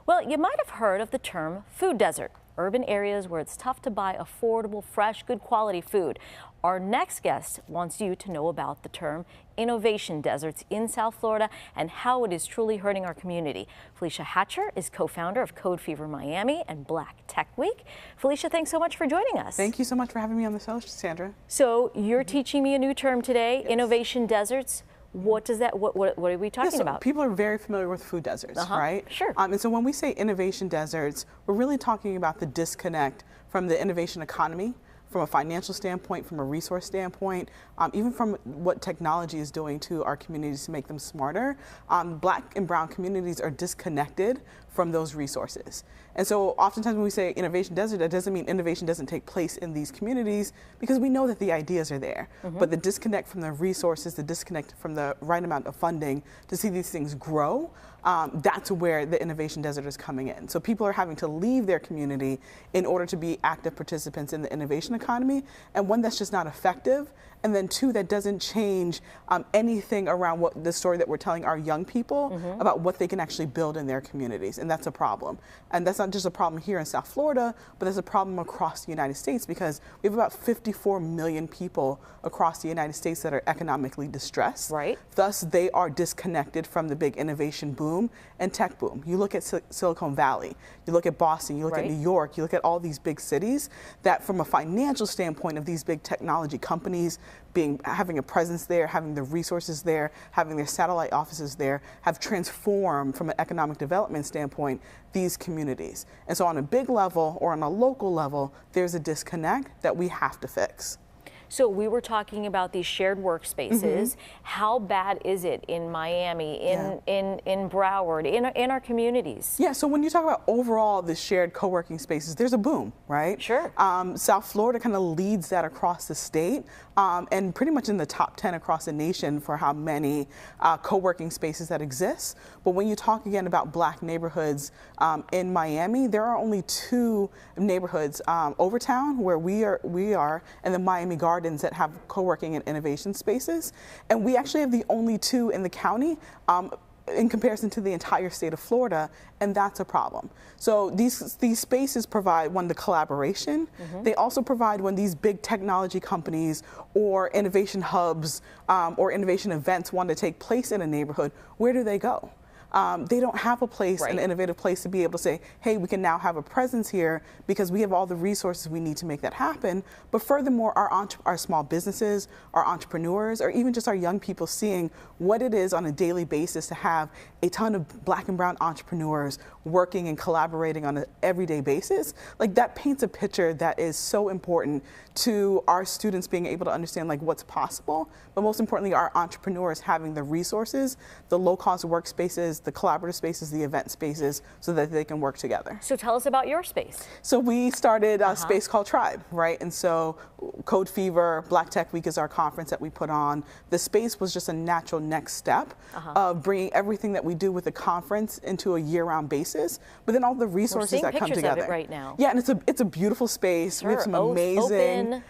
Well, you might have heard of the term food desert, urban areas where it's tough to buy affordable, fresh, good quality food. Our next guest wants you to know about the term innovation deserts in South Florida and how it is truly hurting our community. Felecia Hatcher is co-founder of Code Fever Miami and Black Tech Week. Felecia, thanks so much for joining us. Thank you so much for having me on the show, Sandra. So you're teaching me a new term today, yes. Innovation deserts. What does that, what are we talking about? People are very familiar with food deserts, right? Sure. And so when we say innovation deserts, we're really talking about the disconnect from the innovation economy, from a financial standpoint, from a resource standpoint, even from what technology is doing to our communities to make them smarter. Black and brown communities are disconnected from those resources. And so oftentimes when we say innovation desert, that doesn't mean innovation doesn't take place in these communities, because we know that the ideas are there. But the disconnect from the resources, the disconnect from the right amount of funding to see these things grow, that's where the innovation desert is coming in. So people are having to leave their community in order to be active participants in the innovation economy, and one, that's just not effective, and then two, that doesn't change anything around what the story that we're telling our young people about what they can actually build in their communities, and that's a problem. And that's not just a problem here in South Florida, but that's a problem across the United States, because we have about 54 million people across the United States that are economically distressed. Right. Thus, they are disconnected from the big innovation boom and tech boom. You look at Silicon Valley, you look at Boston, you look at New York, you look at all these big cities that from a financial standpoint of these big technology companies having a presence there, having the resources there, having their satellite offices there, have transformed from an economic development standpoint these communities. And so on a big level or on a local level, there's a disconnect that we have to fix. So we were talking about these shared workspaces. How bad is it in Miami, in Broward, in our communities? Yeah, so when you talk about overall the shared co-working spaces, there's a boom, right? Sure. South Florida kind of leads that across the state, and pretty much in the top 10 across the nation for how many co-working spaces that exist. But when you talk again about black neighborhoods in Miami, there are only two neighborhoods, Overtown, where we are, and the Miami Gardens, that have co-working and innovation spaces. And we actually have the only two in the county in comparison to the entire state of Florida, and that's a problem. So these spaces provide, one, the collaboration. They also provide when these big technology companies or innovation hubs or innovation events want to take place in a neighborhood, where do they go? They don't have a place, an innovative place to be able to say, hey, we can now have a presence here because we have all the resources we need to make that happen. But furthermore, our small businesses, our entrepreneurs, or even just our young people seeing what it is on a daily basis to have a ton of black and brown entrepreneurs working and collaborating on an everyday basis, like that paints a picture that is so important to our students being able to understand like what's possible, but most importantly, our entrepreneurs having the resources, the low-cost workspaces, the collaborative spaces, the event spaces, so that they can work together. So tell us about your space. So we started a space called Tribe, right? And so Code Fever, Black Tech Week is our conference that we put on. The space was just a natural next step of bringing everything that we do with the conference into a year-round basis, but then all the resources that come together. Of it right now. Yeah, and it's a beautiful space. We have some amazing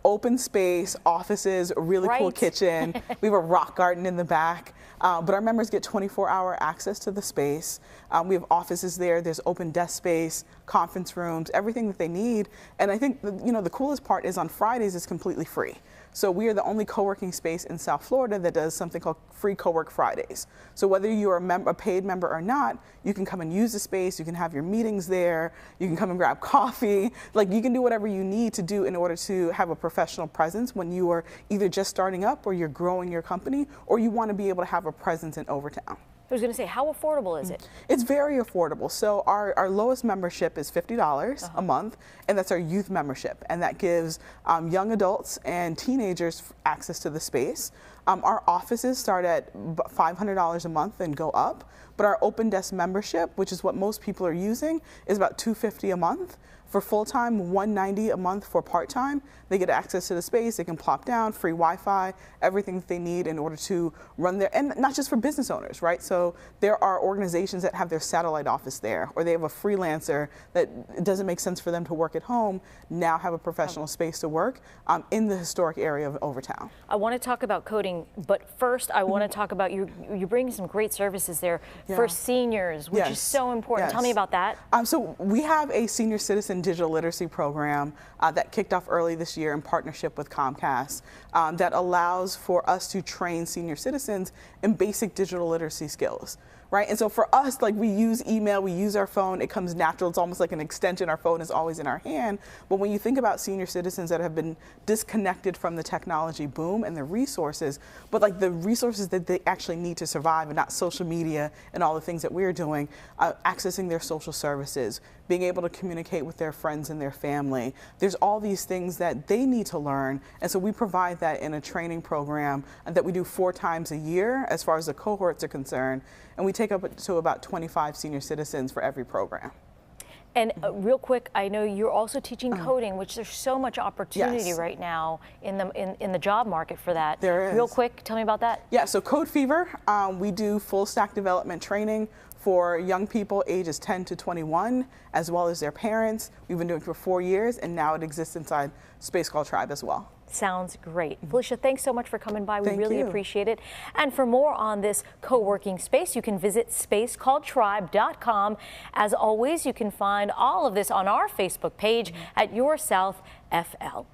open space, offices, a really cool kitchen. We have a rock garden in the back. But our members get 24-hour access to the space. We have offices there. There's open desk space, conference rooms, everything that they need. And I think the coolest part is on Fridays it's completely free. So we are the only co-working space in South Florida that does something called Free Co-work Fridays. So whether you're a paid member or not, you can come and use the space, you can have your meetings there, you can come and grab coffee, like you can do whatever you need to do in order to have a professional presence when you are either just starting up or you're growing your company, or you want to be able to have a presence in Overtown. I was going to say, how affordable is it? It's very affordable. So our lowest membership is $50 a month, and that's our youth membership. And that gives young adults and teenagers access to the space. Our offices start at $500 a month and go up. But our open desk membership, which is what most people are using, is about $250 a month. For full-time, $190 a month for part-time. They get access to the space, they can plop down, free Wi-Fi, everything that they need in order to run their, and not just for business owners, right? So there are organizations that have their satellite office there, or they have a freelancer that it doesn't make sense for them to work at home, now have a professional space to work in the historic area of Overtown. I want to talk about coding Co-working, but first I want to talk about you're bringing some great services there for seniors, which is so important. Tell me about that. So we have a senior citizen digital literacy program that kicked off early this year in partnership with Comcast that allows for us to train senior citizens in basic digital literacy skills. Right, and so for us, like, we use email, we use our phone, it comes natural, it's almost like an extension, our phone is always in our hand. But when you think about senior citizens that have been disconnected from the technology boom and the resources, but like the resources that they actually need to survive and not social media and all the things that we're doing, accessing their social services, being able to communicate with their friends and their family. There's all these things that they need to learn, and so we provide that in a training program that we do 4 times a year as far as the cohorts are concerned, and we take up to about 25 senior citizens for every program. And real quick, I know you're also teaching coding, which there's so much opportunity right now in the job market for that. There is. Real quick, tell me about that. Yeah, so Code Fever, we do full stack development training for young people ages 10 to 21, as well as their parents. We've been doing it for 4 years, and now it exists inside a space called Tribe as well. Sounds great. Felecia, thanks so much for coming by. We really appreciate it. And for more on this co-working space, you can visit spacecalledtribe.com. As always, you can find all of this on our Facebook page at Your South FL.